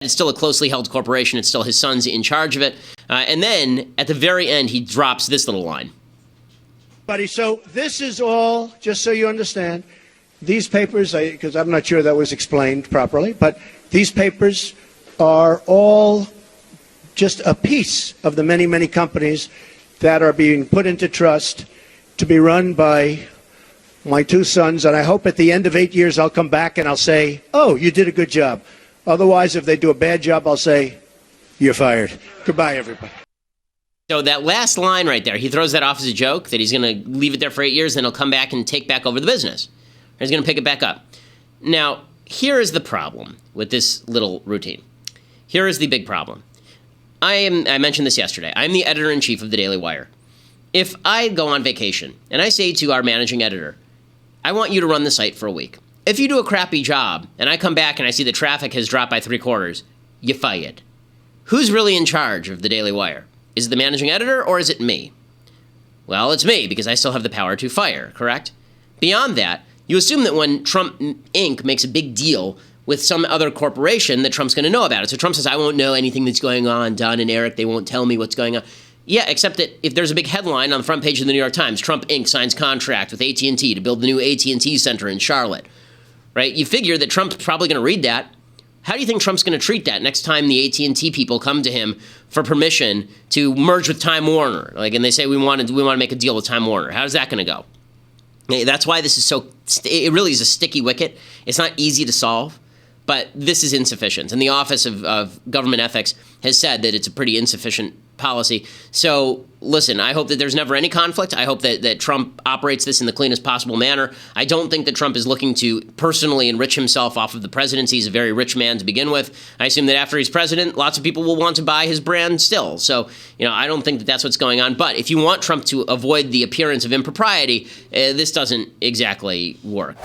It's still a closely held corporation. It's still his son's in charge of it. And then at the very end, he drops this little line. Buddy, so this is all, just so you understand, these papers, because I'm not sure that was explained properly, but these papers are all just a piece of the many, many companies that are being put into trust to be run by my two sons. And I hope at the end of 8 years, I'll come back and I'll say, oh, you did a good job. Otherwise, if they do a bad job, I'll say, you're fired. Goodbye, everybody. So that last line right there, he throws that off as a joke, that he's going to leave it there for 8 years, then he'll come back and take back over the business. Or he's going to pick it back up. Now, here is the problem with this little routine. Here is the big problem. I mentioned this yesterday. I'm the editor-in-chief of the Daily Wire. If I go on vacation and I say to our managing editor, I want you to run the site for a week. If you do a crappy job and I come back and I see the traffic has dropped by 3/4, you're fired. Who's really in charge of the Daily Wire? Is it the managing editor or is it me? Well, it's me because I still have the power to fire, correct? Beyond that, you assume that when Trump Inc. makes a big deal with some other corporation that Trump's going to know about it. So Trump says, I won't know anything that's going on. Don and Eric, they won't tell me what's going on. Yeah, except that if there's a big headline on the front page of the New York Times, Trump Inc. signs contract with AT&T to build the new AT&T Center in Charlotte, right? You figure that Trump's probably going to read that. How do you think Trump's going to treat that next time the AT&T people come to him for permission to merge with Time Warner? And they say, we want to make a deal with Time Warner. How's that going to go? That's why this is it really is a sticky wicket. It's not easy to solve, but this is insufficient. And the Office of Government Ethics has said that it's a pretty insufficient policy. So listen, I hope that there's never any conflict. I hope that Trump operates this in the cleanest possible manner. I don't think that Trump is looking to personally enrich himself off of the presidency. He's a very rich man to begin with. I assume that after he's president, lots of people will want to buy his brand still. So, I don't think that that's what's going on. But if you want Trump to avoid the appearance of impropriety, this doesn't exactly work.